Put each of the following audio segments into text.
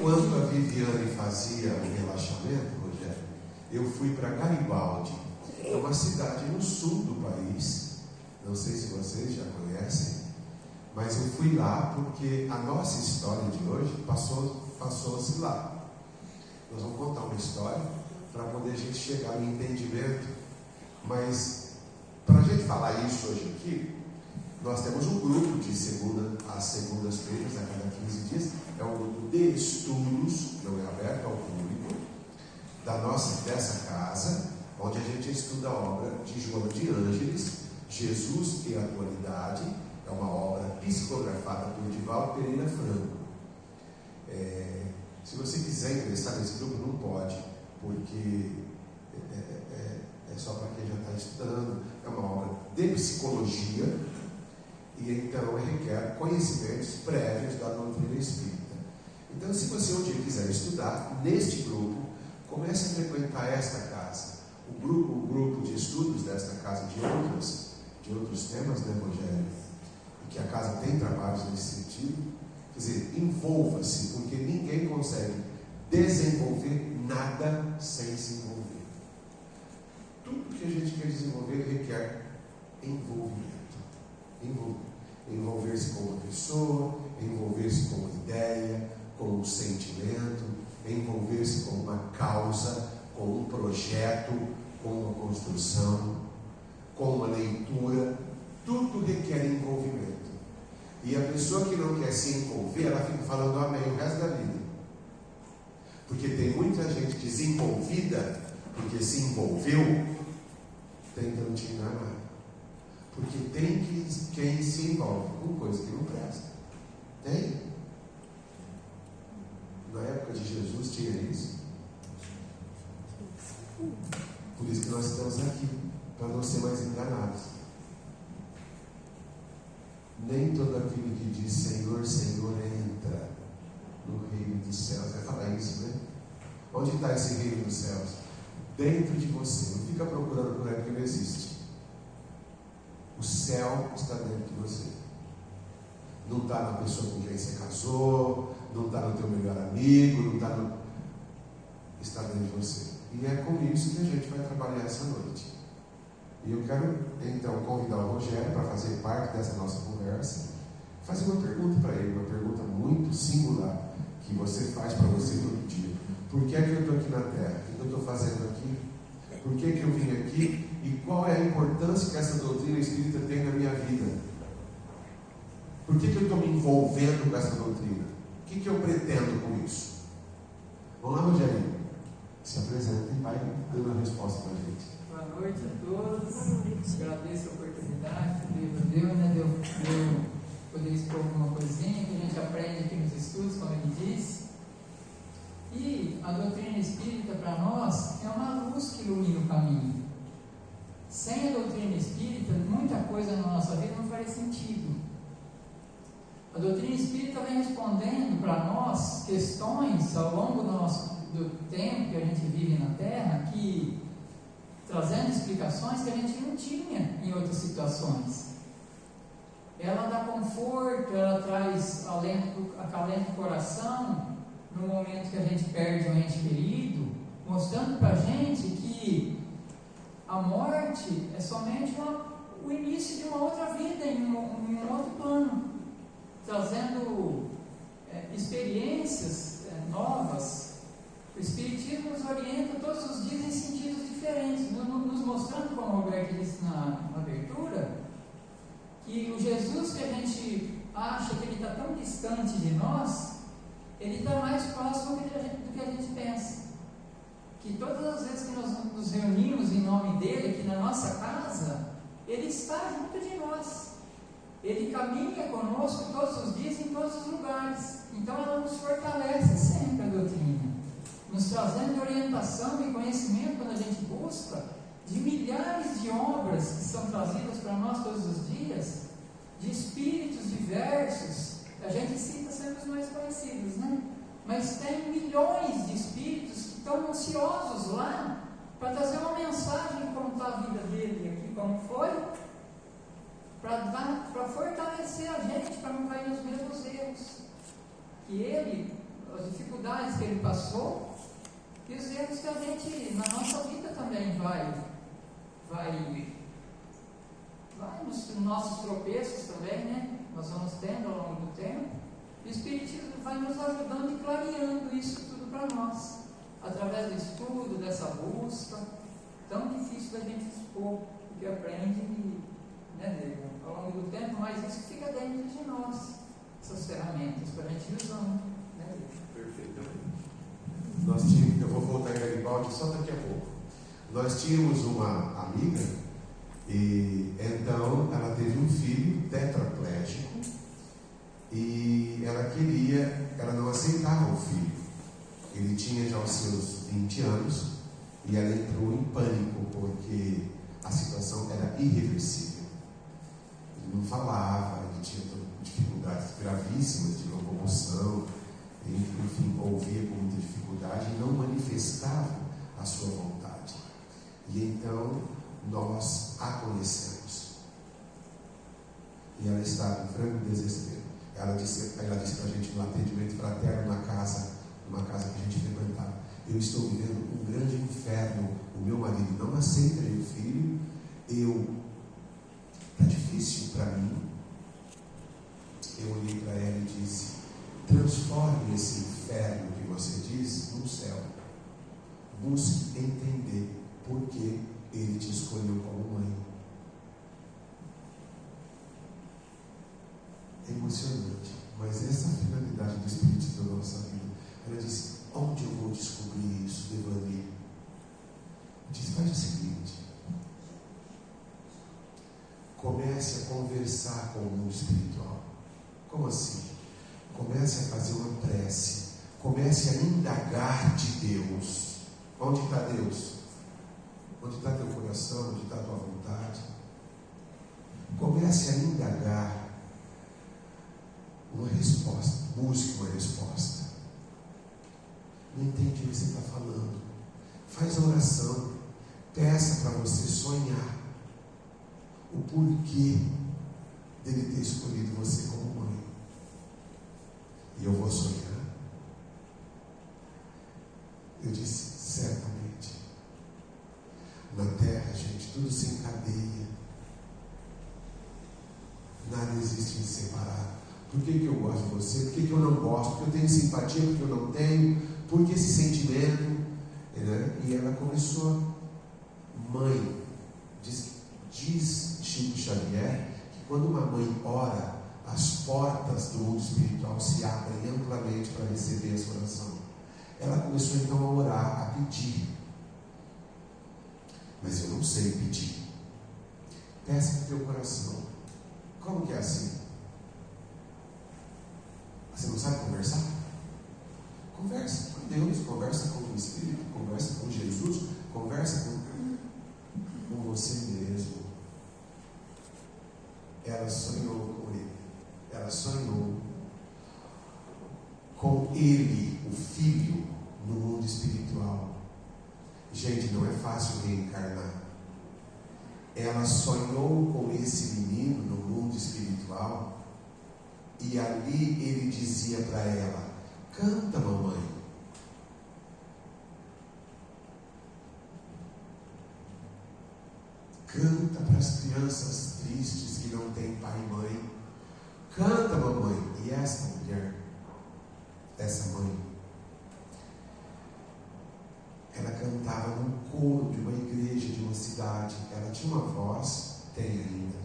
enquanto a Viviane fazia o relaxamento, Rogério, eu fui para Garibaldi, é uma cidade no sul do país. Não sei se vocês já conhecem, mas eu fui lá porque a nossa história de hoje passou-se lá. Nós vamos contar uma história para poder a gente chegar no entendimento. Mas, para a gente falar isso hoje aqui, nós temos um grupo de segunda às segundas-feiras, a cada 15 dias. É um grupo de estudos, não é aberto ao público, dessa casa, onde a gente estuda a obra de João de Ângeles, Jesus e a Atualidade. É uma obra psicografada por Divaldo Pereira Franco. Se você quiser ingressar nesse grupo, não pode, porque é só para quem já está estudando. É uma obra de psicologia, e então requer conhecimentos prévios da doutrina espírita. Então, se você um dia quiser estudar neste grupo, comece a frequentar esta casa. O grupo de estudos desta casa de outros temas, né, Rogério? E que a casa tem trabalhos nesse sentido. Quer dizer, envolva-se, porque ninguém consegue desenvolver nada sem se envolver. Tudo que a gente quer desenvolver requer envolvimento. Envolver-se com uma pessoa, envolver-se com uma ideia, com um sentimento, envolver-se com uma causa, com um projeto, com uma construção, com uma leitura. Tudo requer envolvimento. E a pessoa que não quer se envolver, ela fica falando amém o resto da vida. Porque tem muita gente desenvolvida, porque se envolveu, tentando te enganar. Porque tem quem se envolve com coisa que não presta. Tem. Na época de Jesus tinha isso. Por isso que nós estamos aqui, para não ser mais enganados. Nem todo aquele que diz Senhor, Senhor entra no reino dos céus. Vai falar isso, né? Onde está esse reino dos céus? Dentro de você. Não fica procurando por aí, porque não existe. O céu está dentro de você. Não está na pessoa com quem você casou, não está no teu melhor amigo, não está no... Está dentro de você. E é com isso que a gente vai trabalhar essa noite. E eu quero, então, convidar o Rogério para fazer parte dessa nossa conversa, fazer uma pergunta para ele, uma pergunta muito singular, que você faz para você todo dia. Por que é que eu estou aqui na Terra? O que eu estou fazendo aqui? Por que que eu vim aqui? E qual é a importância que essa doutrina espírita tem na minha vida? Por que que eu estou me envolvendo com essa doutrina? O que que eu pretendo com isso? Vamos lá, Rogério. Se apresenta e vai dando a resposta para a gente. Boa noite a todos. Agradeço a oportunidade que Deus deu, né? De eu poder expor alguma coisinha que a gente aprende aqui nos estudos, como ele disse. E a doutrina espírita, para nós, é uma luz que ilumina o caminho. Sem a doutrina espírita, muita coisa na nossa vida não faria sentido. A doutrina espírita vem respondendo para nós questões ao longo do tempo que a gente vive na Terra, trazendo explicações que a gente não tinha em outras situações. Ela dá conforto, ela traz acalento do coração no momento que a gente perde um ente querido, mostrando para a gente que a morte é somente o início de uma outra vida, em um outro plano, trazendo experiências novas. O Espiritismo nos orienta todos os dias em sentidos diferentes, nos mostrando, como o Roberto disse na abertura, que o Jesus que a gente acha que ele está tão distante de nós, ele está mais próximo do que a gente pensa. Que todas as vezes que nós nos reunimos em nome dele, aqui na nossa casa, ele está junto de nós. Ele caminha conosco todos os dias, em todos os lugares. Então ela nos fortalece sempre, a doutrina, nos trazendo orientação e conhecimento quando a gente busca de milhares de obras que são trazidas para nós todos os dias, de espíritos diversos. A gente cita sempre os mais conhecidos, né? Mas tem milhões de espíritos que estão ansiosos lá para trazer uma mensagem, como está a vida dele aqui, como foi, para fortalecer a gente, para não cair nos mesmos erros que ele, as dificuldades ele passou e os erros que a gente, na nossa vida também vai nos nossos tropeços também, né? Nós vamos tendo ao longo do tempo. O Espiritismo vai nos ajudando e clareando isso tudo para nós, através do estudo, dessa busca, tão difícil da gente expor, porque aprende, né, ao longo do tempo, mas isso fica dentro de nós, essas ferramentas, para a gente ir usando. Né? Perfeitamente. Eu vou voltar em Garibaldi só daqui a pouco. Nós tínhamos uma amiga, e então ela teve um filho tetraplégico, e ela não aceitava o filho. Ele tinha já os seus 20 anos, e ela entrou em pânico, porque a situação era irreversível. Ele não falava, ele tinha dificuldades gravíssimas de locomoção, enfim, ouvia com muita dificuldade e não manifestava a sua vontade. E então nós a conhecemos. E ela estava em franco desespero. Ela disse para a gente no atendimento fraterno numa casa que a gente frequentava: eu estou vivendo um grande inferno, o meu marido não aceita meu filho, está difícil para mim. Eu olhei para ela e disse: transforme esse inferno que você diz num céu. Busque entender por que ele te escolheu como mãe. É emocionante, mas essa é a finalidade do Espírito da nossa vida. Ela disse: onde eu vou descobrir isso, Devani? Disse: faz o seguinte, comece a conversar com o mundo espiritual. Como assim? Comece a fazer uma prece, comece a indagar de Deus. Onde está Deus? Onde está teu coração? Onde está a tua vontade? Comece a indagar uma resposta, busque uma resposta. Não entendi o que você está falando. Faz a oração, peça para você sonhar o porquê dele ter escolhido você como mãe. E eu vou sonhar. Eu disse: certamente. Na terra, gente, tudo se encadeia. Nada existe em separado. Por que eu gosto de você? Por que eu não gosto? Porque eu tenho simpatia, porque eu não tenho? Por que esse sentimento? Né? E ela começou: mãe, diz Chico Xavier que quando uma mãe ora, as portas do mundo espiritual se abrem amplamente para receber essa oração. Ela começou então a orar, a pedir. Mas eu não sei pedir. Peça para o teu coração. Como que é assim? Você não sabe conversar? Conversa com Deus, conversa com o Espírito, conversa com Jesus, conversa com você mesmo. Ela sonhou com ele. Ela sonhou com ele, o Filho, no mundo espiritual. Gente, não é fácil reencarnar. Ela sonhou com esse menino no mundo espiritual, e ali ele dizia para ela: canta, mamãe. Canta para as crianças tristes que não têm pai e mãe. Canta, mamãe. E esta mulher, essa mãe, ela cantava num coro de uma igreja, de uma cidade. Ela tinha uma voz, tem ainda,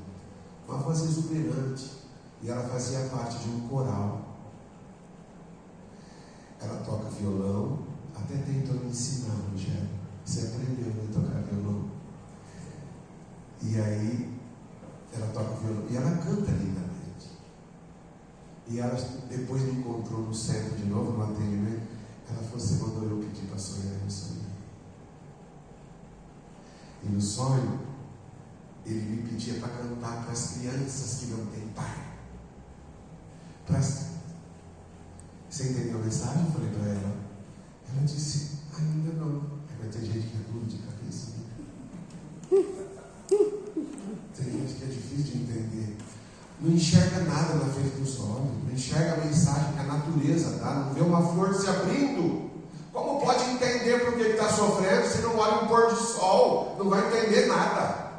uma voz exuberante, e ela fazia parte de um coral. Ela toca violão, até tentou me ensinar, Rogério. Você aprendeu a tocar violão. E aí, ela toca violão, e ela canta lindamente. E ela depois me encontrou no centro de novo, no atendimento. Ela falou: você mandou eu pedir para sonhar, eu sonhei. E no sonho, ele me pedia para cantar para as crianças que não têm pai. Você entendeu a mensagem? Eu falei para ela. Ela disse: ainda não. Vai ter gente que é duro de cabeça. Tem gente que é difícil de entender. Não enxerga nada na frente dos olhos. Não enxerga a mensagem, a natureza natureza dá, não vê uma flor se abrindo. Como pode entender por que está sofrendo se não olha um pôr do sol? Não vai entender nada.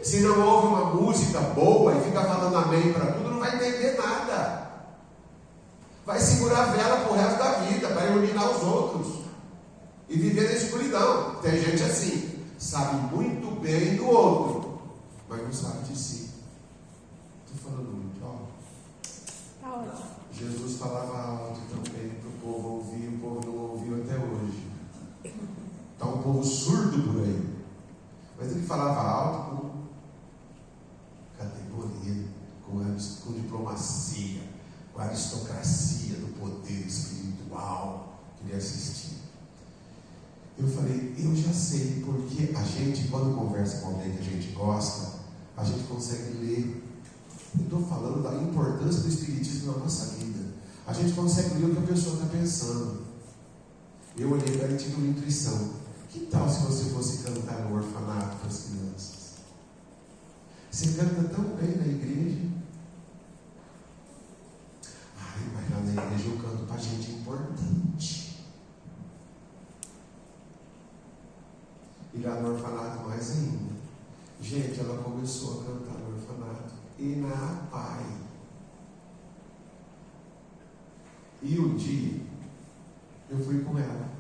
Se não ouve uma música boa e fica falando amém para tudo, não vai entender nada. Vai segurar a vela para o resto da vida, para iluminar os outros e viver na escuridão. Tem gente assim, sabe muito bem do outro, mas não sabe de si. Estou falando muito alto. Tá ótimo. Jesus falava alto também para o povo ouvir, o povo não ouviu até hoje. Está um povo surdo por aí. Mas ele falava alto com categoria, com diplomacia, com a aristocracia do poder espiritual que ele assistia. Eu falei, eu já sei, porque a gente, quando conversa com alguém que a gente gosta, a gente consegue ler. Eu estou falando da importância do Espiritismo na nossa vida. A gente consegue ler o que a pessoa está pensando. Eu olhei para ele e tive uma intuição. Que tal se você fosse cantar no orfanato para as crianças? Você canta tão bem na igreja. Ai, mas lá na igreja eu canto para gente importante. E lá no orfanato mais ainda. Gente, ela começou a cantar no orfanato. E na APAI. E um dia, eu fui com ela.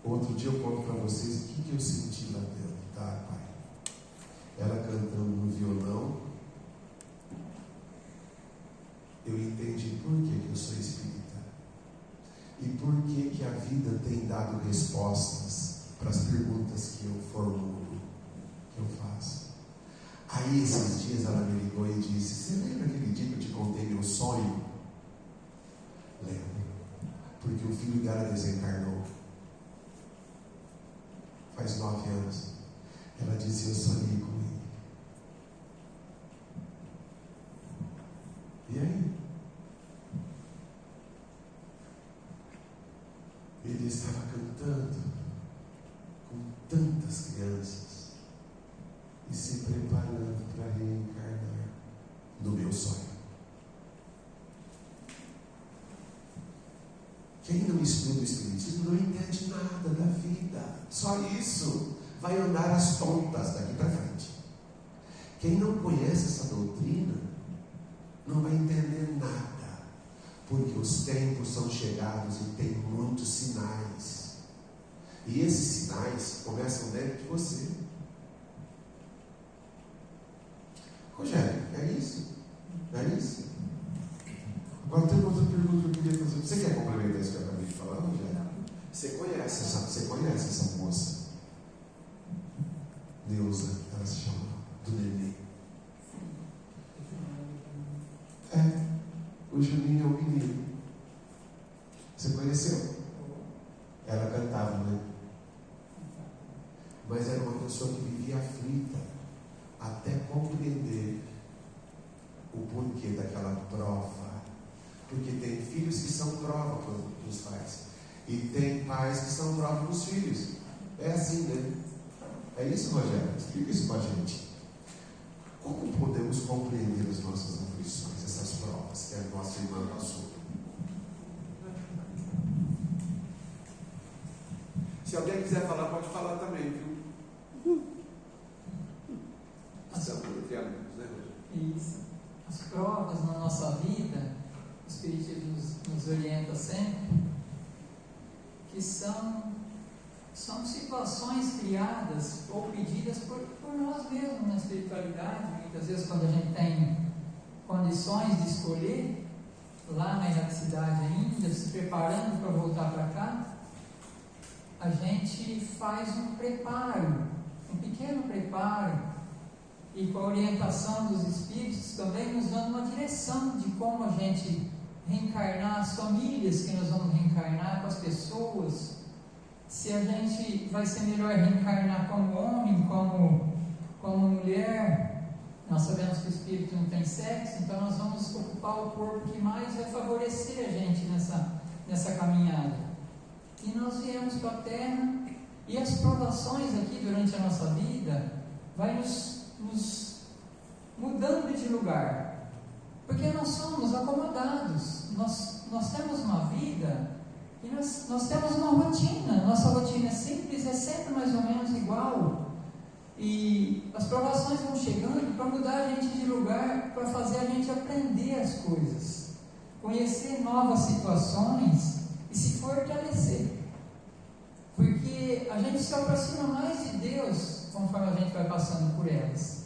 Outro dia eu conto para vocês o que eu senti lá dentro da APAI. Ela cantando no violão. Eu entendi por que eu sou espírita. E por que a vida tem dado respostas para as perguntas que eu formulo, que eu faço. Aí esses dias ela me ligou e disse: você lembra aquele dia que eu te contei meu sonho? Lembro. Porque o filho dela desencarnou. Faz 9 anos. Ela disse: eu sonhei com ele. E aí? Ele estava cantando com tantas crianças e se preparando para reencarnar no meu sonho. Quem não estuda o Espiritismo não entende nada da vida. Só isso. Vai andar às tontas daqui para frente. Quem não conhece essa doutrina não vai entender nada. Porque os tempos são chegados e tem muitos sinais. E esses sinais começam dentro de você. Rogério, é isso? É isso? Agora tem outra pergunta que eu queria fazer. Você quer complementar isso que eu acabei de falar, Rogério? Você conhece essa moça? Neuza, ela se chama, do Nenê. O Juninho é um menino. Você conheceu? Ela cantava, né? Mas era uma pessoa que vivia aflita até compreender o porquê daquela prova. Porque tem filhos que são prova para os pais. E tem pais que são prova para os filhos. É assim, né? É isso, Rogério? Explica isso para a gente. Como podemos compreender as nossas aflições, essas provas que a nossa irmã passou? Se alguém quiser falar, pode falar também, viu? Estamos entre amigos, né, Rogério? Isso. As provas na nossa vida, o Espiritismo nos orienta sempre, que são situações criadas ou pedidas por nós mesmos na espiritualidade. Muitas vezes, quando a gente tem condições de escolher, lá na erraticidade ainda, se preparando para voltar para cá, a gente faz um preparo, um pequeno preparo, e com a orientação dos Espíritos também nos dando uma direção de como a gente reencarnar, as famílias que nós vamos reencarnar, com as pessoas, se a gente vai ser melhor reencarnar como homem, como mulher. Nós sabemos que o espírito não tem sexo, então nós vamos ocupar o corpo que mais vai favorecer a gente nessa caminhada. E nós viemos para a Terra, e as provações aqui durante a nossa vida vai nos mudando de lugar. Porque nós somos acomodados, nós temos uma vida e nós temos uma rotina. Nossa rotina é simples, é sempre mais ou menos igual. E as provações vão chegando para mudar a gente de lugar, para fazer a gente aprender as coisas, conhecer novas situações e se fortalecer. Porque a gente se aproxima mais de Deus conforme a gente vai passando por elas.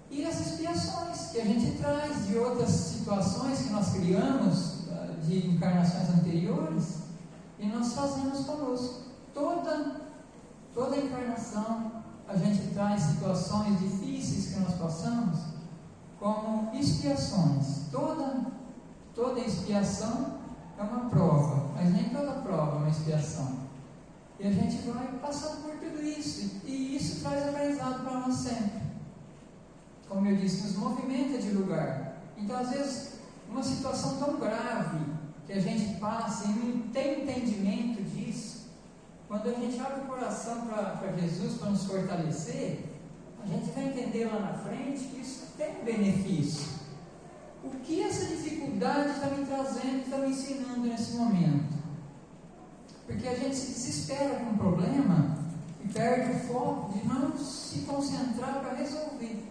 E as expiações que a gente traz de outras situações que nós criamos, de encarnações anteriores, e nós fazemos conosco. Toda encarnação a gente traz situações difíceis que nós passamos como expiações. Toda expiação é uma prova, mas nem toda prova é uma expiação. E a gente vai passando por tudo isso, e isso traz aprendizado para nós sempre. Como eu disse, nos movimenta de lugar. Então, às vezes, uma situação tão grave que a gente passa e não tem entendimento disso, quando a gente abre o coração para Jesus, para nos fortalecer, a gente vai entender lá na frente que isso tem benefício. O que essa dificuldade está me trazendo, está me ensinando nesse momento? Porque a gente se desespera com um problema e perde o foco de não se concentrar para resolver.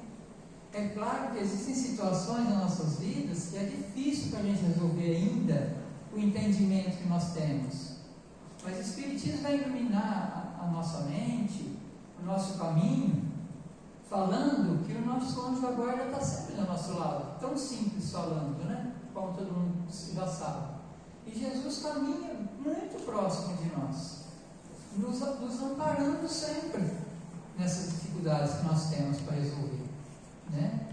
É claro que existem situações nas nossas vidas que é difícil para a gente resolver ainda o entendimento que nós temos. Mas o Espiritismo vai iluminar a nossa mente, o nosso caminho, falando que o nosso anjo da guarda está sempre do nosso lado. Tão simples falando, né? Como todo mundo já sabe. E Jesus caminha muito próximo de nós, nos amparando sempre nessas dificuldades que nós temos para resolver. Né?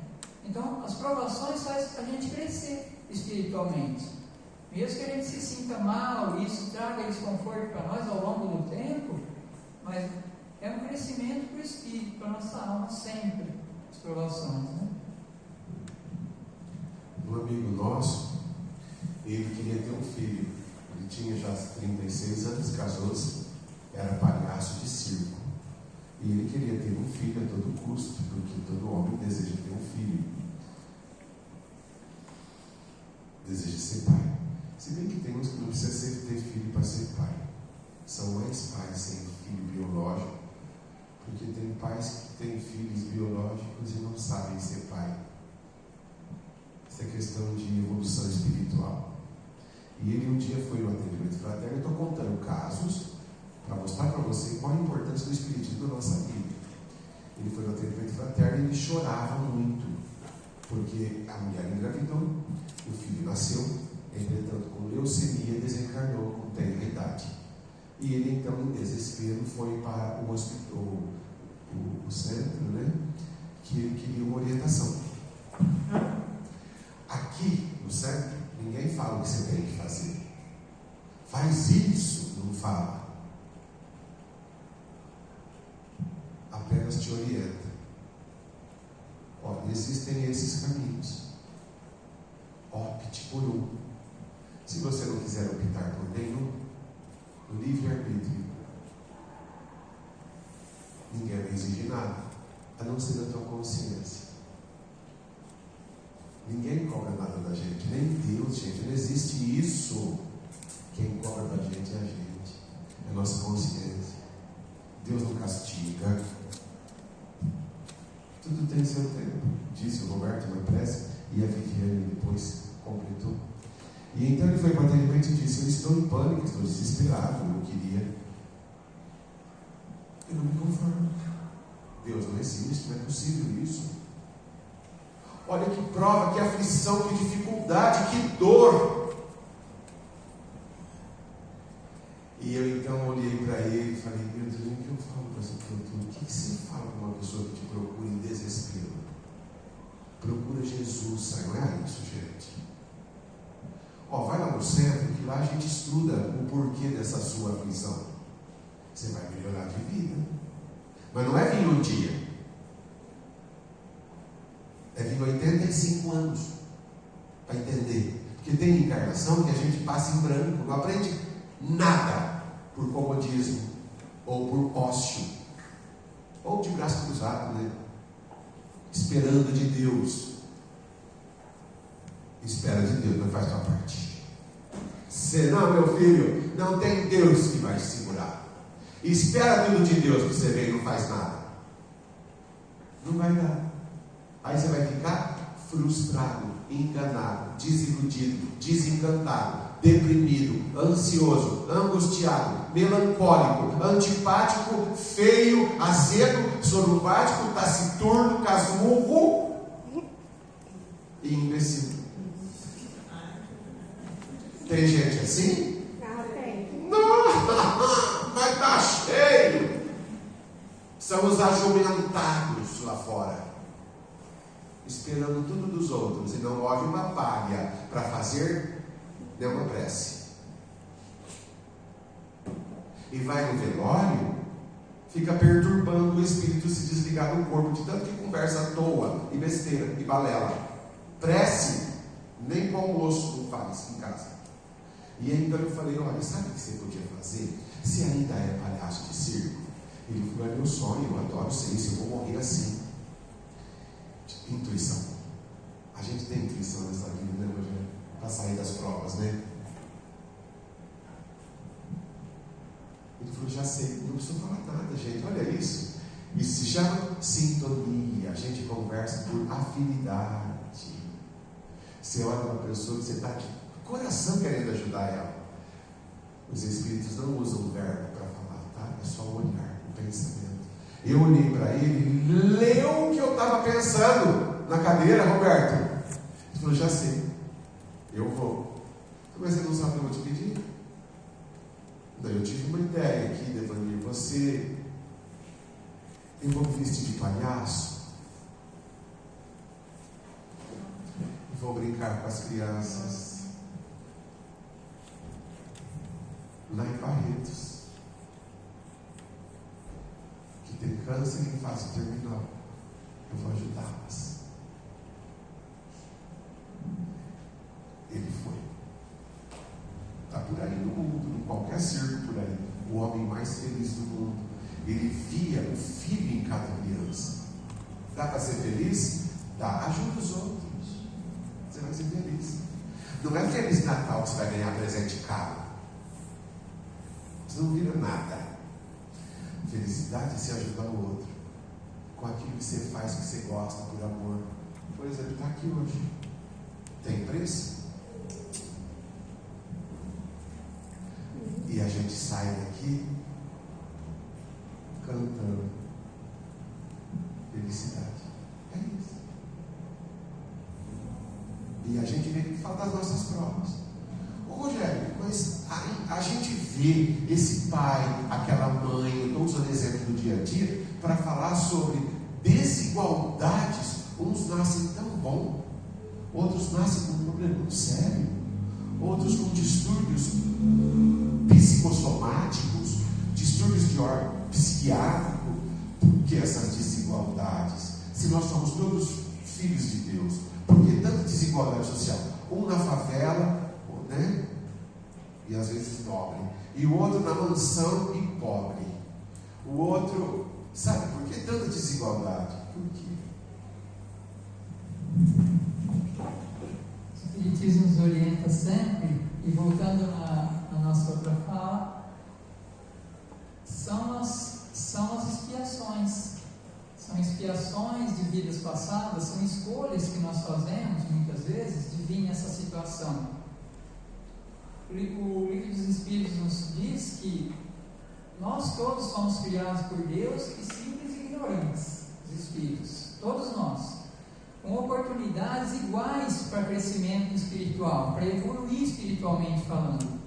Então, as provações fazem a gente crescer espiritualmente. Mesmo que a gente se sinta mal, e isso traga desconforto para nós ao longo do tempo, mas é um crescimento para o espírito, para a nossa alma sempre, as provações. Né? Um amigo nosso, ele queria ter um filho. Ele tinha já 36 anos, casou-se, era palhaço de circo. E ele queria ter um filho a todo custo, porque todo homem deseja ter um filho. Deseja ser pai. Se bem que tem uns que não precisa ter filho para ser pai. São mais pais sem filho biológico, porque tem pais que têm filhos biológicos e não sabem ser pai. Essa é questão de evolução espiritual. E ele um dia foi no atendimento fraterno. Estou contando casos para mostrar para você qual a importância do Espiritismo na nossa vida. Ele foi no atendimento fraterno e ele chorava muito, porque a mulher engravidou, o filho nasceu, entretanto com leucemia desencarnou com tenra idade. E ele então, em desespero, foi para o hospital, o centro, né, que ele queria uma orientação. Aqui no centro, ninguém fala o que você tem que fazer. Faz isso, não fala. Apenas te orienta. Olha, existem esses caminhos. Opte por um. Se você não quiser optar por nenhum, o livre-arbítrio, ninguém vai exigir nada, a não ser da tua consciência. Ninguém cobra nada da gente, nem Deus, gente, não existe isso. Quem cobra da gente é a gente, é a nossa consciência. Deus não castiga. Tudo tem seu tempo, disse o Roberto na prece, e a Viviane depois completou. E então ele foi para o atendimento e disse: eu estou em pânico, estou desesperado, eu não me conformo. Deus não existe, não é possível isso. Olha que prova, que aflição, que dificuldade, que dor. E eu então olhei para ele e falei: meu Deus, o que eu falo para essa criatura? O que você fala para uma pessoa que te procura em desespero? Procura Jesus, sai, não é isso, gente. Vai lá no centro, que lá a gente estuda o porquê dessa sua aflição. Você vai melhorar de vida. Mas não é vir um dia. É vir 85 anos para entender. Porque tem encarnação que a gente passa em branco, não aprende nada por comodismo, ou por ócio, ou de braço cruzado, né? Esperando de Deus. Espera de Deus, mas faz tua parte. Senão, meu filho, não tem Deus que vai te segurar. Espera tudo de Deus que você vê e não faz nada. Não vai dar. Aí você vai ficar frustrado, enganado, desiludido, desencantado, deprimido, ansioso, angustiado, melancólico, antipático, feio, azedo, sorumbático, taciturno, casmurro e imbecil. Tem gente assim? Não, mas está cheio. São os ajumentados lá fora, esperando tudo dos outros e não move uma palha para fazer nenhuma prece. E vai no velório, fica perturbando o espírito se desligar do corpo, de tanto que conversa à toa, e besteira, e balela. Prece, nem com almoço não faz em casa. E aí então eu falei, olha, sabe o que você podia fazer? Se ainda é palhaço de circo. Ele falou, é meu sonho, eu adoro ser isso, eu vou morrer assim. Intuição. A gente tem intuição nessa vida, né, Rogério? Para sair das provas, né? Ele falou, já sei, não precisa falar nada, gente, olha isso. Isso se chama sintonia. A gente conversa por afinidade. Você olha uma pessoa que você está de coração querendo ajudar ela. Os espíritos não usam o verbo para falar, tá? É só o olhar, o pensamento. Eu olhei para ele, leu o que eu estava pensando na cadeira, Roberto. Ele falou, já sei, eu vou. Mas você não sabe o que eu vou te pedir? Daí eu tive uma ideia aqui, Devanir. Eu vou me vestir de palhaço e vou brincar com as crianças lá em Barretos, que tem câncer em fase terminal. Eu vou ajudá-las. Ele foi. Está por aí no mundo, em qualquer circo por aí, o homem mais feliz do mundo. Ele via o filho em cada criança. Dá para ser feliz? Dá. Ajuda os outros. Você vai ser feliz. Não é Feliz Natal que você vai ganhar presente caro. Você não vira nada. Felicidade é se ajudar o outro com aquilo que você faz, que você gosta, por amor. Por exemplo, está aqui hoje. Tem preço? E a gente sai daqui cantando felicidade. É isso. E a gente vem falar das nossas provas. Ô Rogério, mas a gente vê esse pai, aquela mãe, eu estou usando exemplo do dia a dia, para falar sobre desigualdades. Uns nascem tão bom, outros nascem com um problema sério, outros com distúrbios psicossomáticos, distúrbios de ordem psiquiátrico. Por que essas desigualdades? Se nós somos todos filhos de Deus, por que tanta desigualdade social? Um na favela, né? E às vezes nobre, e o outro na mansão e pobre. O outro, sabe, por que tanta desigualdade? Por quê? O Espiritismo nos orienta sempre, e voltando na nossa outra fala, são as expiações. São expiações de vidas passadas, são escolhas que nós fazemos, muitas vezes, de vir nessa situação. O Livro dos Espíritos nos diz que nós todos somos criados por Deus e simples e ignorantes, os Espíritos, todos nós, com oportunidades iguais para crescimento espiritual, para evoluir espiritualmente falando.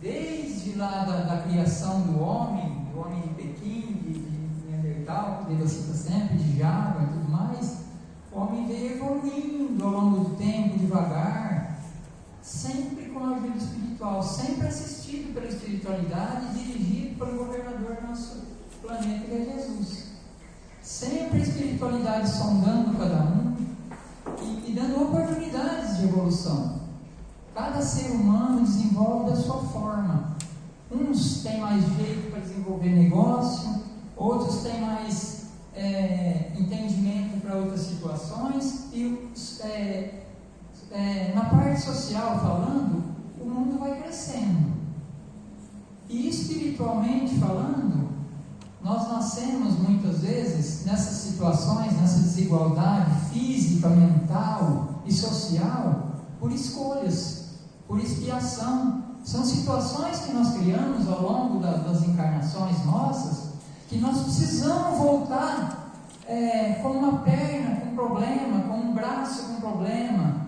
Desde lá da criação do homem de Pequim, de Neandertal, que Deus cita sempre, de Java e tudo mais, o homem veio evoluindo ao longo do tempo, devagar, sempre com a ajuda espiritual, sempre assistido pela espiritualidade e dirigido pelo governador do nosso planeta, que é Jesus. Sempre a espiritualidade sondando cada um e dando oportunidades de evolução. Cada ser humano desenvolve da sua forma. Uns têm mais jeito para desenvolver negócio, outros têm mais entendimento para outras situações, e na parte social falando, o mundo vai crescendo. E espiritualmente falando, nós nascemos muitas vezes nessas situações, nessa desigualdade física, mental e social, por escolhas, por expiação. São situações que nós criamos ao longo das encarnações nossas, que nós precisamos voltar com uma perna com problema, com um braço com problema,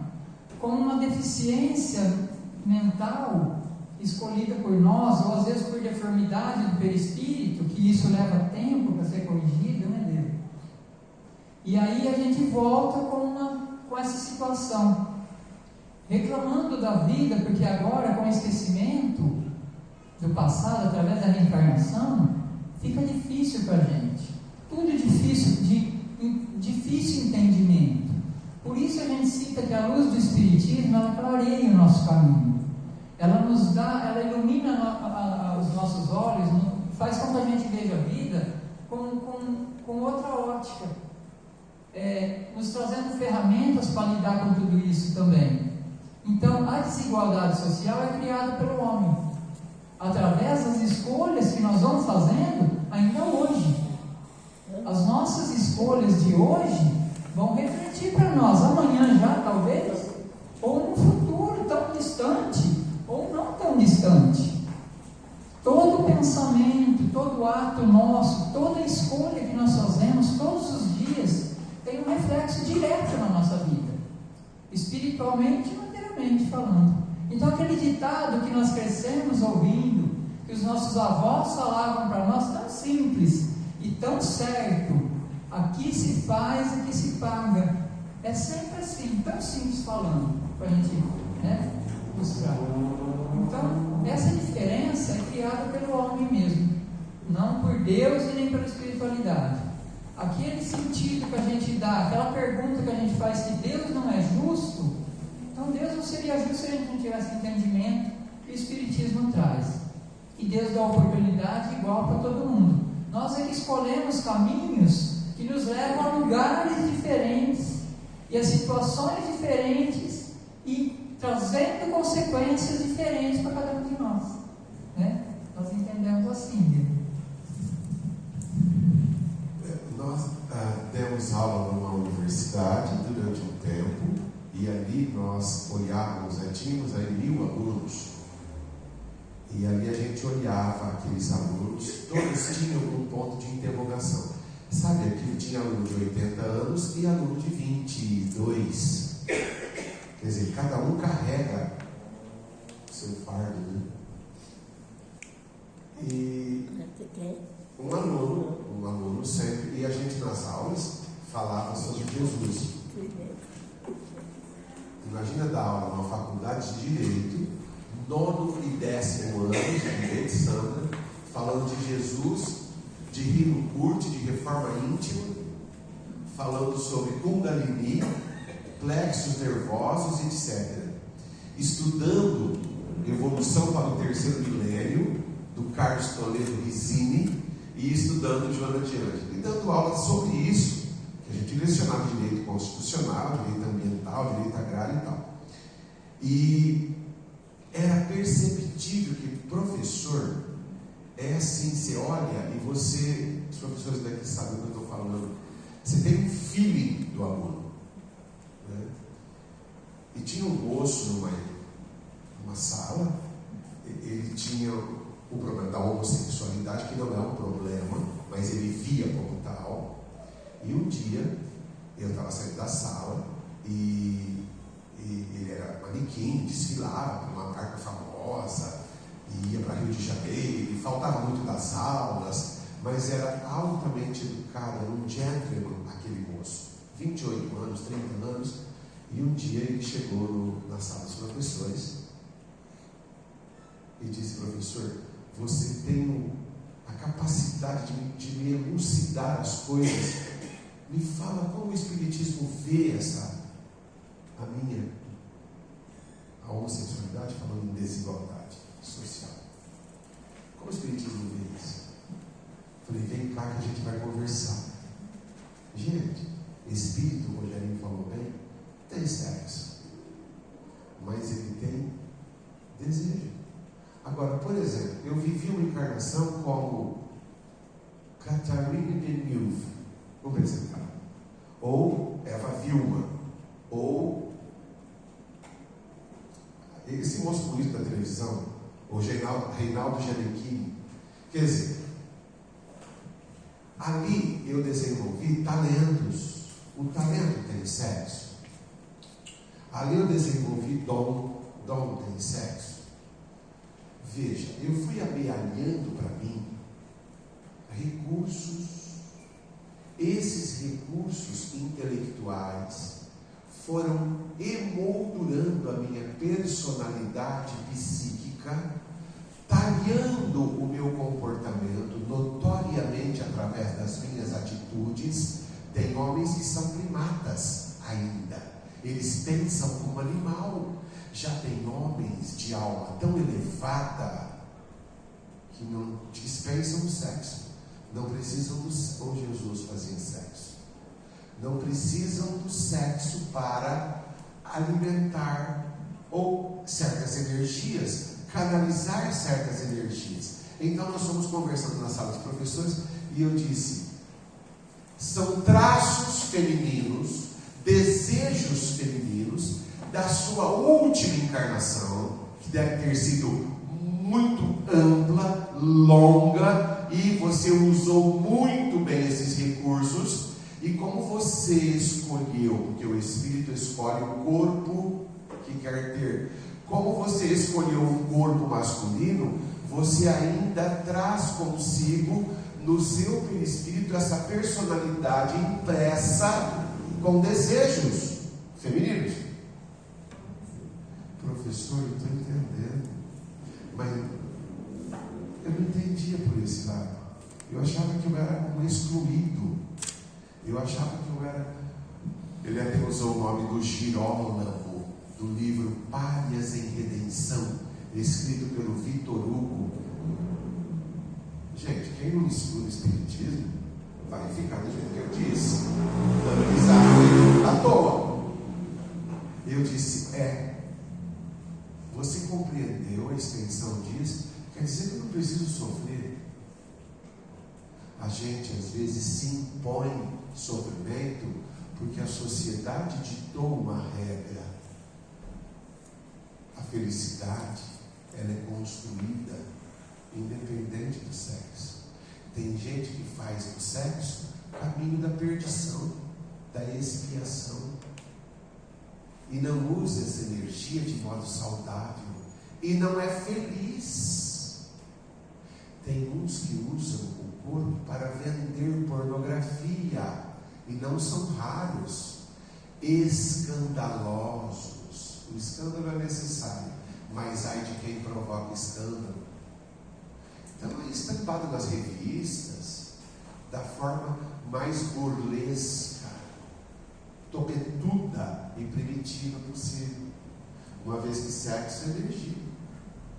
com uma deficiência mental escolhida por nós, ou às vezes por deformidade do perispírito, que isso leva tempo para ser corrigido, né, Deus? E aí a gente volta com essa situação, reclamando da vida, porque agora, com o esquecimento do passado, através da reencarnação, fica difícil para a gente. Tudo difícil, difícil entendimento. Por isso a gente cita que a luz do Espiritismo, ela clareia o nosso caminho. Ela nos dá, ela ilumina os nossos olhos, faz com que a gente veja a vida com outra ótica, nos trazendo ferramentas para lidar com tudo isso também. Então, a desigualdade social é criada pelo homem, através das escolhas que nós vamos fazendo ainda hoje. As nossas escolhas de hoje vão refletir para nós amanhã já, talvez, ou num futuro tão distante, ou não tão distante. Todo pensamento, todo ato nosso, toda escolha que nós fazemos todos os dias tem um reflexo direto na nossa vida, espiritualmente e materialmente falando. Então, aquele ditado que nós crescemos ouvindo, que os nossos avós falavam para nós, tão simples e tão certo: aqui se faz, aqui se paga. É sempre assim, tão simples falando, para a gente buscar. Então, essa diferença é criada pelo homem mesmo, não por Deus e nem pela espiritualidade. Aquele sentido que a gente dá, aquela pergunta que a gente faz, que Deus não é justo, então Deus não seria justo se a gente não tivesse entendimento que o Espiritismo traz. E Deus dá oportunidade igual para todo mundo. Nós é que escolhemos caminhos que nos levam a lugares diferentes e a situações diferentes e trazendo consequências diferentes para cada um de nós, né? Nós entendemos assim. Nós demos aula numa universidade durante um tempo, e ali nós olhávamos, tínhamos aí 1000 alunos, e ali a gente olhava aqueles alunos, todos tinham um ponto de interrogação. Sabe, aqui tinha aluno de 80 anos e aluno de 22. Quer dizer, cada um carrega o seu fardo, né? E um aluno sempre, e a gente nas aulas falava sobre Jesus. Imagina dar aula numa faculdade de Direito, 9º e 10º ano de Direito, Sandra, falando de Jesus, de rimo curto, de reforma íntima, falando sobre Kundalini, plexos nervosos, etc. Estudando Evolução para o Terceiro Milênio, do Carlos Toledo Rizzini, e estudando Joana de Ângelo, e dando aula sobre isso, que a gente lecionava direito constitucional, direito ambiental, direito agrário e tal. E era perceptível que professor é assim, você olha e você, os professores daqui sabem o que eu estou falando, você tem um feeling do aluno, né? E tinha um moço numa sala, ele tinha o problema da homossexualidade, que não é um problema, mas ele via como tal. E um dia eu estava saindo da sala e ele era manequim, desfilava para uma marca famosa, ia para Rio de Janeiro, e faltava muito das aulas, mas era altamente educado, era um gentleman aquele moço, 28 anos, 30 anos, e um dia ele chegou na sala dos professores e disse: professor, você tem a capacidade de me elucidar as coisas, me fala como o Espiritismo vê a homossexualidade, falando em desigualdade social. Como o Espiritismo vê isso? Falei, vem cá que a gente vai conversar. Gente, espírito, o Rogerinho falou bem, tem sexo. mas ele tem desejo. Agora, por exemplo, eu vivi uma encarnação como Catherine Deneuve, vou apresentar, ou Eva Vilma, ou esse moço político da televisão, o Reinaldo Gianecchini. Quer dizer, ali eu desenvolvi talentos. O talento tem sexo. Ali eu desenvolvi dom tem sexo. Veja, eu fui amealhando para mim recursos. Esses recursos intelectuais foram emoldurando a minha personalidade psíquica, talhando o meu comportamento notoriamente através das minhas atitudes. Tem homens que são primatas ainda, eles pensam como animal. Já tem homens de alma tão elevada que não dispensam o sexo, não precisam do sexo. Como Jesus fazia sexo, não precisam do sexo para alimentar ou certas energias, canalizar certas energias. Então nós fomos conversando na sala dos professores e eu disse: são traços femininos, desejos femininos da sua última encarnação, que deve ter sido muito ampla, longa, e você usou muito bem esses recursos. E como você escolheu, porque o Espírito escolhe o corpo que quer ter, como você escolheu um corpo masculino, você ainda traz consigo no seu perispírito essa personalidade impressa com desejos femininos. Professor, eu estou entendendo, mas eu não entendia por esse lado. Eu achava que eu era um excluído. Eu achava que eu era... Ele até usou o nome do Girólamo, do livro Párias em Redenção, escrito pelo Victor Hugo. Gente, quem não estuda espiritismo vai ficar do jeito que eu disse, dando risada à toa. Eu disse: você compreendeu a extensão disso? Quer dizer que eu não preciso sofrer. A gente às vezes se impõe sofrimento porque a sociedade ditou uma regra. A felicidade, ela é construída independente do sexo. Tem gente que faz do sexo caminho da perdição, da expiação, e não usa essa energia de modo saudável, e não é feliz. Tem uns que usam o corpo para vender pornografia, e não são raros, escandalosos. O escândalo é necessário, mas ai de quem provoca escândalo. Então é estampado nas revistas da forma mais burlesca, topetuda e primitiva possível, uma vez que sexo é energia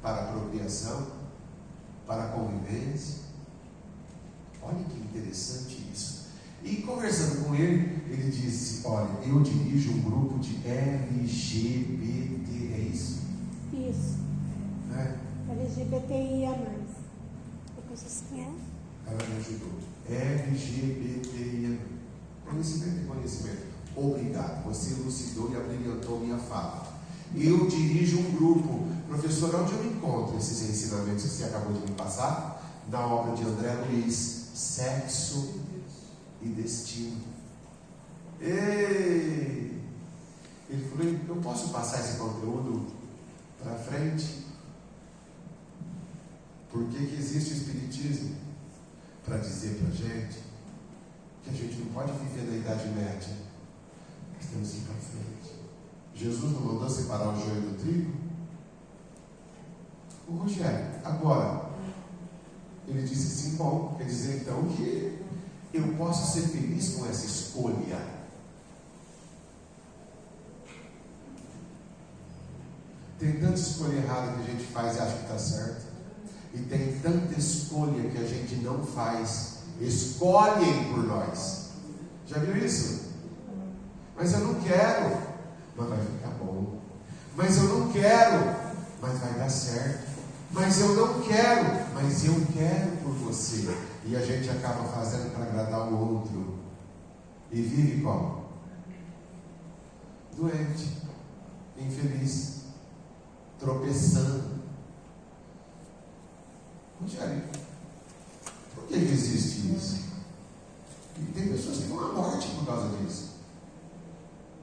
para a procriação, para a convivência. Olha que interessante isso. E conversando com ele, ele disse: olha, eu dirijo um grupo de LGBT, é isso? Isso. LGBTIA+. Ela me ajudou. LGBTIA+. Conhecimento e conhecimento. Obrigado, você elucidou e abrilhantou minha fala. Eu dirijo um grupo. Professor, onde eu encontro esses ensinamentos que você acabou de me passar? Na obra de André Luiz, Sexo e Destino. Ei! Ele falou: eu posso passar esse conteúdo para frente? Por que existe o Espiritismo? Para dizer para a gente que a gente não pode viver na Idade Média. Nós temos que ir para frente. Jesus não mandou separar o joio do trigo? O Rogério, agora, ele disse assim: bom, quer dizer então que eu posso ser feliz com essa escolha. Tem tanta escolha errada que a gente faz e acha que está certo. E tem tanta escolha que a gente não faz. Escolhem por nós. Já viu isso? Mas eu não quero. Mas vai ficar bom. Mas eu não quero, mas vai dar certo. Mas eu não quero, mas eu quero por você. E a gente acaba fazendo para agradar o outro. E vive como? Doente, infeliz, tropeçando. Rogério, por que existe isso? E tem pessoas que vão à morte por causa disso.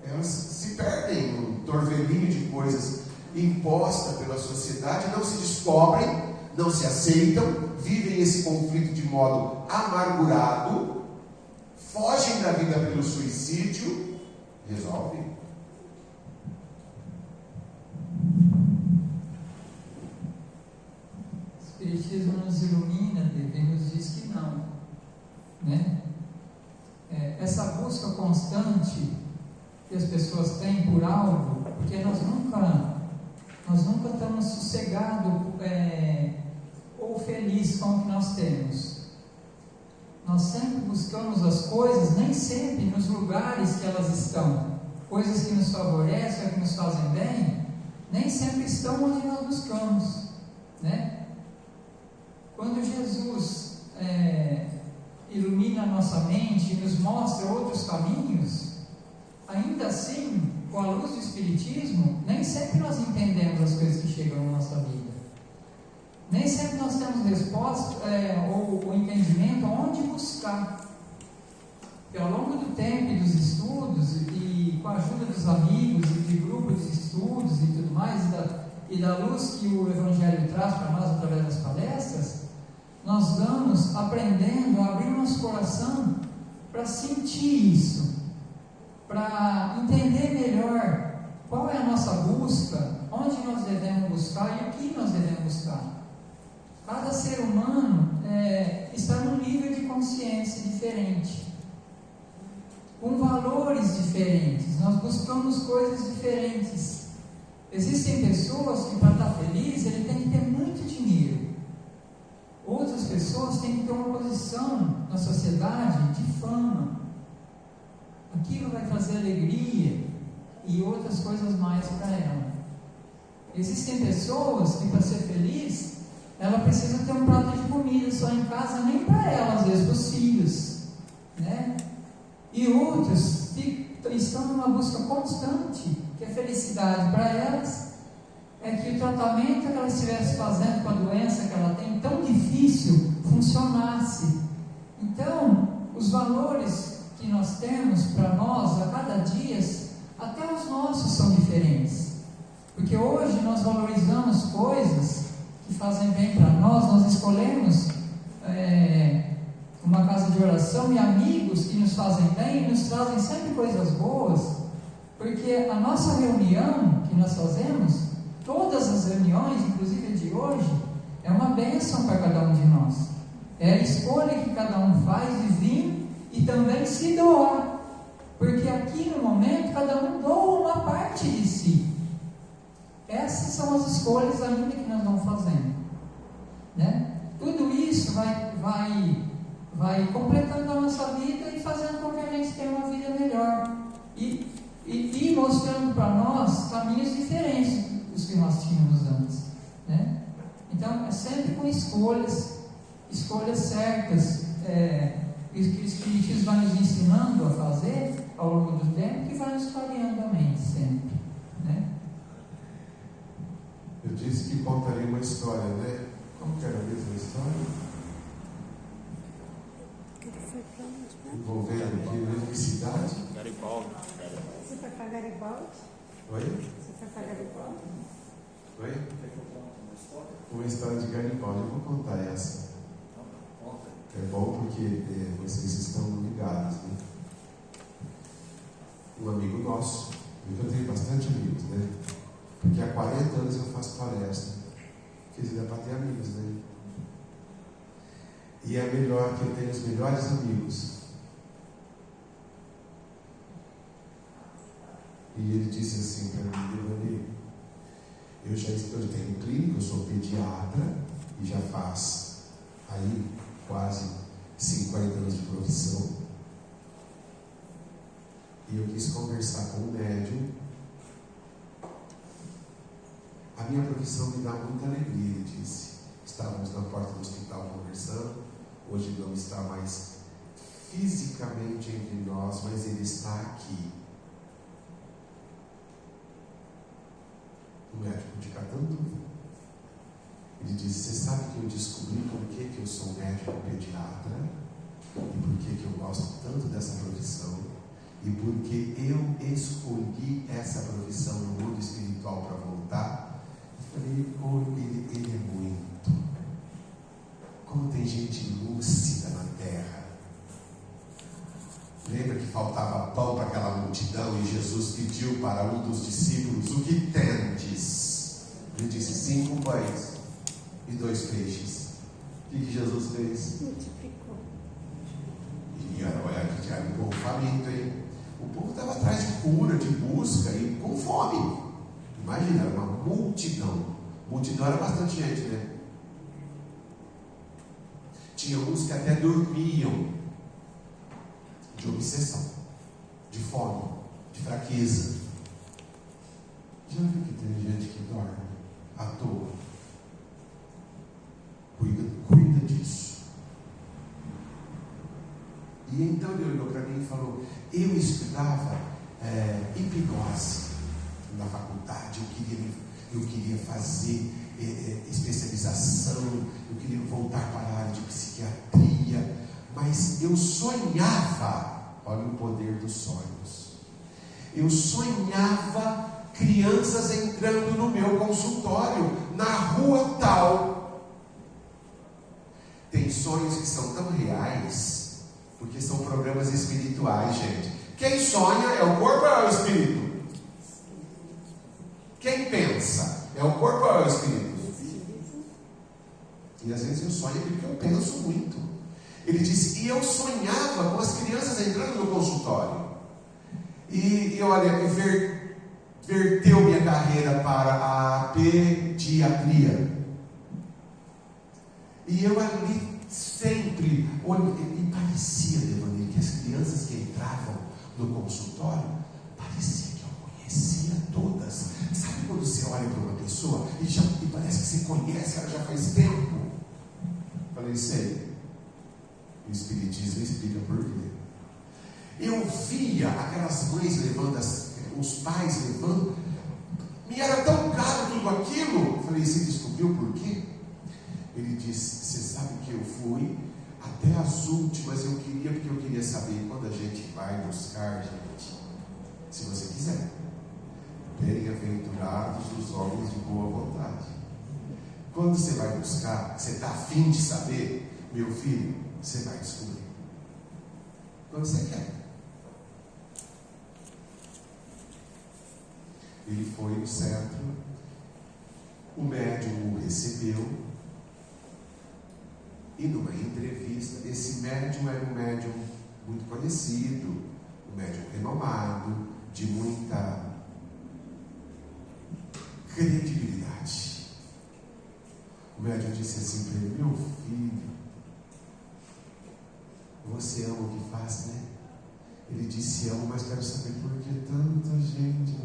Elas se perdem num torvelinho de coisas imposta pela sociedade, não se descobrem, não se aceitam, vivem esse conflito de modo amargurado, fogem da vida pelo suicídio, resolve. O Espiritismo nos ilumina e nos diz que não, né? Essa busca constante que as pessoas têm por algo, porque nós nunca estamos sossegados ou felizes com o que nós temos. Nós sempre buscamos as coisas, nem sempre nos lugares que elas estão. Coisas que nos favorecem, que nos fazem bem, nem sempre estão onde nós buscamos, né? Quando Jesus ilumina a nossa mente e nos mostra outros caminhos, ainda assim, com a luz do Espiritismo, nem sempre nós entendemos as coisas que chegam na nossa vida. Nem sempre nós temos resposta ou entendimento aonde buscar. E ao longo do tempo e dos estudos, e com a ajuda dos amigos e de grupos de estudos e tudo mais, e da luz que o Evangelho traz para nós através das palestras, nós vamos aprendendo a abrir o nosso coração para sentir isso, para entender melhor qual é a nossa busca, onde nós devemos buscar e o que nós devemos buscar. Cada ser humano está num nível de consciência diferente, com valores diferentes, nós buscamos coisas diferentes. Existem pessoas que, para estar feliz, ele tem que ter muito dinheiro. Outras pessoas têm que ter uma posição na sociedade de fama. Aquilo vai trazer alegria e outras coisas mais para ela. Existem pessoas que, para ser feliz, ela precisa ter um prato de comida só em casa, nem para ela, às vezes, para os filhos, né? E outros estão numa busca constante, que a felicidade para elas é que o tratamento que ela estivesse fazendo com a doença que ela tem, tão difícil, funcionasse. Então, os valores que nós temos para nós, a cada dia, até os nossos são diferentes. Porque hoje nós valorizamos coisas que fazem bem para nós escolhemos uma casa de oração e amigos que nos fazem bem e nos trazem sempre coisas boas, porque a nossa reunião que nós fazemos, todas as reuniões, inclusive a de hoje, é uma bênção para cada um de nós. É a escolha que cada um faz de vir e também se doar, porque aqui no momento cada um doa uma parte de si. Essas são as escolhas ainda que nós vamos fazendo, né? Tudo isso vai completando a nossa vida e fazendo com que a gente tenha uma vida melhor e mostrando para nós caminhos diferentes dos que nós tínhamos antes, né? Então é sempre com escolhas certas, que o Espiritismo vai nos ensinando a fazer ao longo do tempo, que vai nos clareando a mente sempre, né? Eu disse que contaria uma história, né? Como que era a mesma história? Envolvendo que mesmo cidade? Garibaldi. Você foi para Garibaldi? Oi? Você foi para Garibaldi? Oi? Uma história de Garibaldi. Eu vou contar essa. É bom porque vocês estão ligados, né? Um amigo nosso, eu tenho bastante amigos, né? Porque há 40 anos eu faço palestra. Quer dizer, dá para ter amigos, né? E é melhor que eu tenha os melhores amigos. E ele disse assim para mim: Devani, eu tenho clínica, eu sou pediatra e já faz aí quase 50 anos de profissão. E eu quis conversar com um médium A minha profissão me dá muita alegria, ele disse. Estávamos na porta do hospital conversando. Hoje não está mais fisicamente entre nós, mas ele está aqui. O médico de Catanduva. Ele disse: você sabe que eu descobri por que eu sou médico pediatra? E por que eu gosto tanto dessa profissão? E porque eu escolhi essa profissão no mundo espiritual para voltar? Eu falei: ele é muito. Como tem gente lúcida na terra. Lembra que faltava pão para aquela multidão e Jesus pediu para um dos discípulos: o que tendes? Ele disse: 5 pães e 2 peixes. O que Jesus fez? Multiplicou. E era um povo faminto, hein? O povo estava atrás de cura, de busca e com fome. Imagina, era uma multidão. Multidão era bastante gente, né? Tinha uns que até dormiam de obsessão, de fome, de fraqueza. Já viu que tem gente que dorme à toa? Cuida disso. E então ele olhou para mim e falou: eu estudava hipnose na faculdade, eu queria fazer especialização, eu queria voltar para a área de psiquiatria, mas eu sonhava, olha o poder dos sonhos, eu sonhava crianças entrando no meu consultório, na rua tal. Tem sonhos que são tão reais, porque são programas espirituais, gente. Quem sonha é o corpo ou é o espírito? Quem pensa é o corpo ou é o espírito? E às vezes eu sonho porque eu penso muito. Ele disse: e eu sonhava com as crianças entrando no consultório. E olha, verteu minha carreira para a pediatria. E eu ali sempre, e parecia, Devanir, que as crianças que entravam no consultório, parecia que eu conhecia todas. Sabe quando você olha para uma pessoa e parece que você conhece ela já faz tempo? Falei: sei. O Espiritismo explica por quê. Eu via aquelas mães levando, os pais levando, me era tão caro tudo aquilo. Falei: você descobriu por quê? Ele disse: você sabe que eu fui até as últimas, porque eu queria saber quando a gente vai buscar, gente. Se você quiser, bem-aventurados os homens de boa vontade. Quando você vai buscar, você está afim de saber, meu filho, você vai descobrir. Quando você quer. Ele foi no centro, o médium o recebeu. E numa entrevista, esse médium era um médium muito conhecido, um médium renomado, de muita credibilidade. O médium disse assim para ele: meu filho, você ama o que faz, né? Ele disse: amo, mas quero saber por que tanta gente,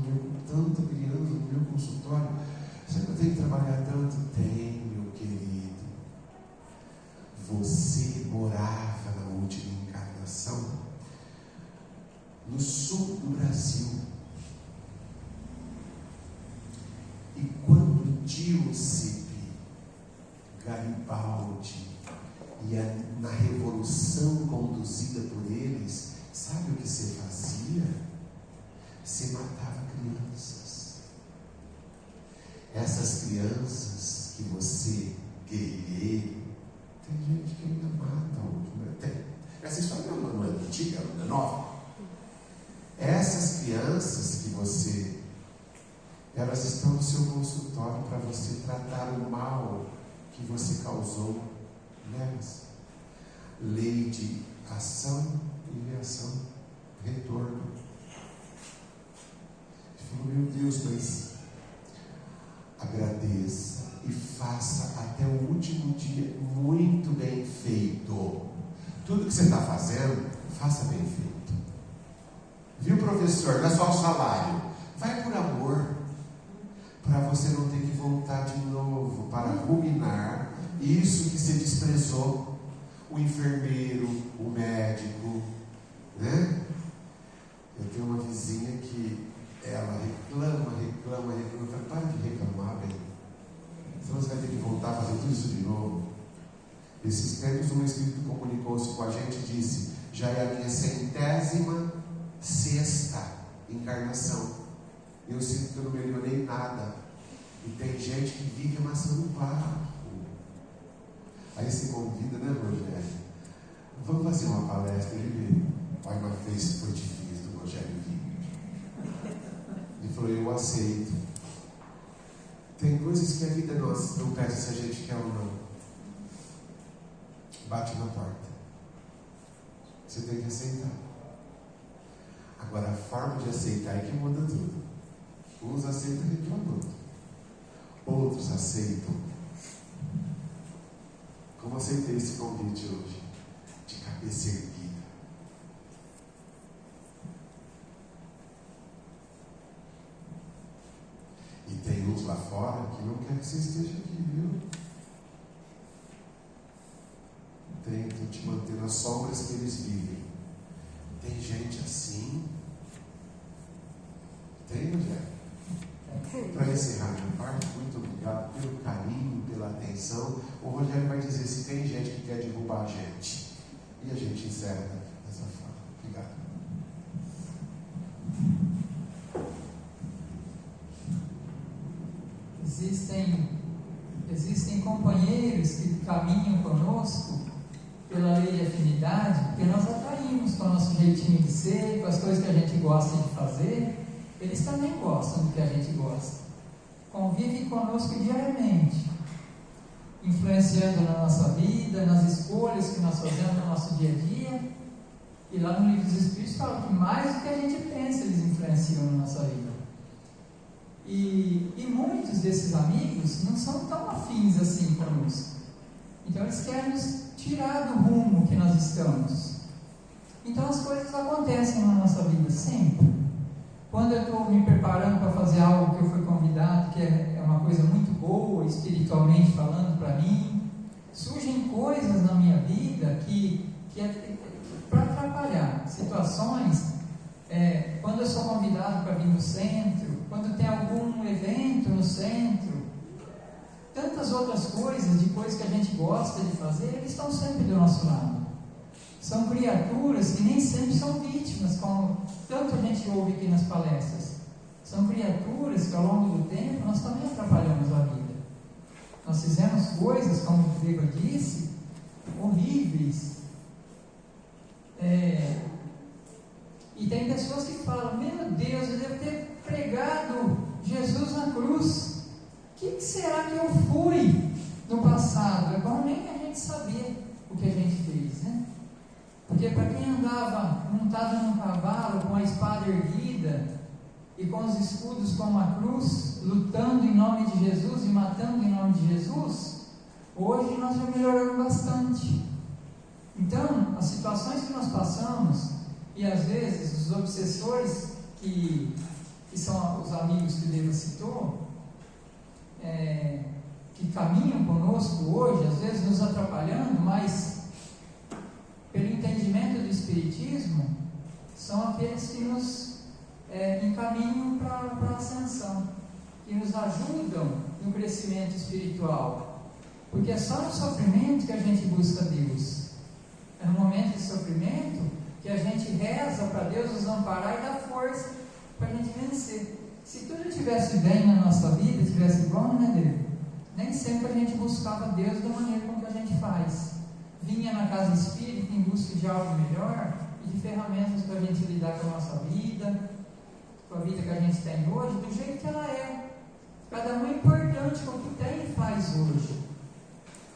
tanta criança no meu consultório. Será que eu tenho que trabalhar tanto? Tem, meu querido. Você morava na última encarnação no sul do Brasil. E quando Giuseppe Garibaldi ia na revolução conduzida por eles, sabe o que você fazia? Você matava crianças. Essas crianças que você guerreou. Tem gente que ainda mata hoje, né? Tem. Essa história não é antiga, não é nova. Essas crianças que você, elas estão no seu consultório para você tratar o mal que você causou nelas. Lei de ação e reação, retorno. Ele falou: meu Deus, mas agradeça e faça até o último dia muito bem feito. Tudo que você está fazendo, faça bem feito. Viu, professor? Não é só o salário. Vai por amor, para você não ter que voltar Isso que você desprezou, o enfermeiro, o médico, né? Eu tenho uma vizinha que ela reclama. Eu falei, para de reclamar, bem. Senão você vai ter que voltar a fazer tudo isso de novo. Esses tempos um Espírito comunicou-se com a gente e disse, já é a minha 106ª encarnação. Eu sinto que eu não melhorei nada. E tem gente que vive amassando barro. Aí se convida, né, Rogério? Vamos fazer uma palestra. Ele olha na face foi difícil do Rogério vir. Ele falou, eu aceito. Tem coisas que a vida nossa não pede se a gente quer ou não. Bate na porta. Você tem que aceitar. Agora a forma de aceitar é que muda tudo. Uns aceitam reclamando. Outros aceitam. Como aceitei esse convite hoje? De cabeça erguida. E tem uns lá fora que não quer que você esteja aqui, viu? Tentam te manter nas sombras que eles vivem. Tem gente assim. Tem, Rogério? Para encerrar minha parte, muito obrigado pelo carinho, pela atenção. O Rogério vai dizer se tem gente que quer derrubar a gente. E a gente encerra dessa forma. Obrigado. Existem companheiros que caminham conosco pela lei de afinidade, porque nós atraímos com o nosso jeitinho de ser, com as coisas que a gente gosta de fazer. Eles também gostam do que a gente gosta. Convivem conosco diariamente, influenciando na nossa vida, nas escolhas que nós fazemos no nosso dia a dia. E lá no Livro dos Espíritos fala que mais do que a gente pensa, eles influenciam na nossa vida. E muitos desses amigos não são tão afins assim conosco. Então eles querem nos tirar do rumo que nós estamos. Então as coisas acontecem na nossa vida sempre. Quando eu estou me preparando para fazer algo que eu fui convidado, que é uma coisa muito boa, espiritualmente falando para mim, surgem coisas na minha vida que é para atrapalhar. Situações, quando eu sou convidado para vir no centro, quando tem algum evento no centro, tantas outras coisas, de coisas que a gente gosta de fazer, eles estão sempre do nosso lado. São criaturas que nem sempre são vítimas, como tanto a gente ouve aqui nas palestras. São criaturas que ao longo do tempo nós também atrapalhamos a vida. Nós fizemos coisas, como o Diego disse, horríveis. E tem pessoas que falam, meu Deus, eu devo ter pregado Jesus na cruz. O que será que eu fui no passado? É bom nem a gente saber o que a gente fez, né? Porque para quem andava montado num cavalo com a espada erguida e com os escudos como a cruz, lutando em nome de Jesus e matando em nome de Jesus, hoje nós já melhoramos bastante. Então, as situações que nós passamos, e às vezes os obsessores que são os amigos que o Diego citou, que caminham conosco hoje, às vezes nos atrapalhando, mas pelo entendimento do Espiritismo, são aqueles que nos encaminham para a ascensão, que nos ajudam no crescimento espiritual, porque é só no sofrimento que a gente busca Deus. É no momento de sofrimento que a gente reza para Deus nos amparar e dar força para a gente vencer. Se tudo estivesse bem na nossa vida, estivesse bom, né, Deus? Nem sempre a gente buscava Deus da maneira como que a gente faz. Vinha na casa espírita em busca de algo melhor e de ferramentas para a gente lidar com a nossa vida, com a vida que a gente tem hoje, do jeito que ela é. Cada um é importante com o que tem e faz hoje.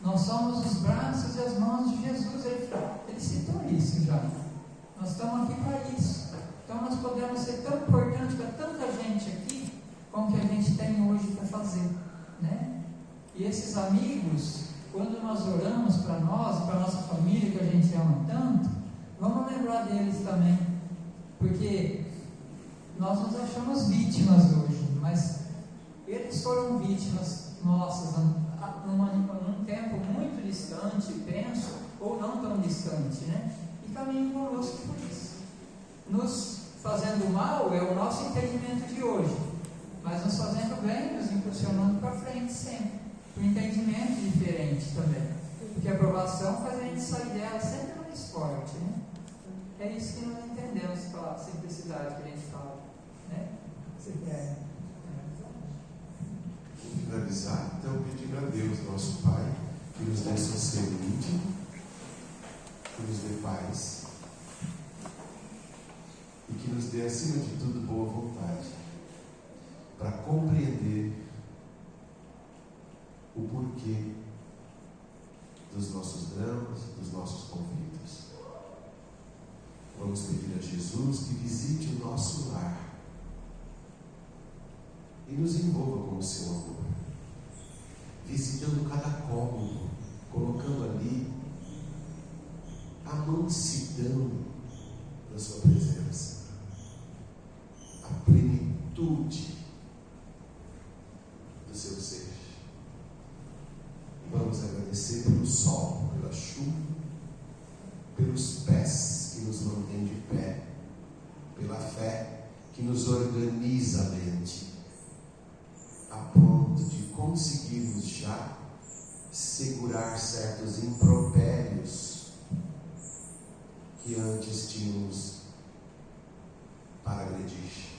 Nós somos os braços e as mãos de Jesus. Ele citou isso já. Nós estamos aqui para isso. Então nós podemos ser tão importantes para tanta gente aqui, como que a gente tem hoje para fazer, né? E esses amigos, quando nós oramos para nós, para a nossa família que a gente ama tanto, vamos lembrar deles também, porque nós nos achamos vítimas hoje, mas eles foram vítimas nossas num tempo muito distante, penso, ou não tão distante, né? E caminham conosco por isso. Nos fazendo mal é o nosso entendimento de hoje, mas nos fazendo bem, nos impulsionando para frente sempre, para um entendimento diferente também. Porque a aprovação faz a gente sair dela sempre mais forte, né? É isso que nós entendemos pela simplicidade que a gente fala, né? Você quer? Vou finalizar, então, pedindo a Deus, nosso Pai, que nos dê sossego íntimo, que nos dê paz e que nos dê, acima de tudo, boa vontade para compreender o porquê dos nossos dramas, dos nossos conflitos. Vamos pedir a Jesus que visite o nosso lar e nos envolva com o seu amor, visitando cada cômodo, colocando ali a mansidão da sua presença, a plenitude do seu ser. Vamos agradecer pelo sol, pela chuva, pelos pés que nos mantêm de pé, pela fé que nos organiza a mente, a ponto de conseguirmos já segurar certos impropérios que antes tínhamos para agredir.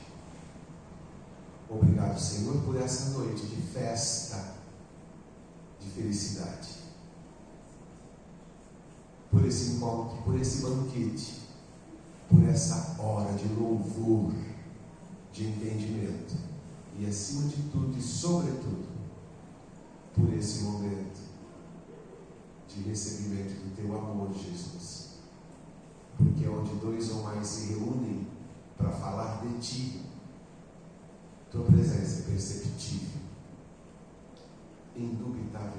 Obrigado, Senhor, por essa noite de festa, de felicidade, por esse encontro, por esse banquete, por essa hora de louvor, de entendimento e, acima de tudo e sobretudo, por esse momento de recebimento do teu amor, Jesus, porque onde dois ou mais se reúnem para falar de ti, tua presença é perceptível, indubitavelmente.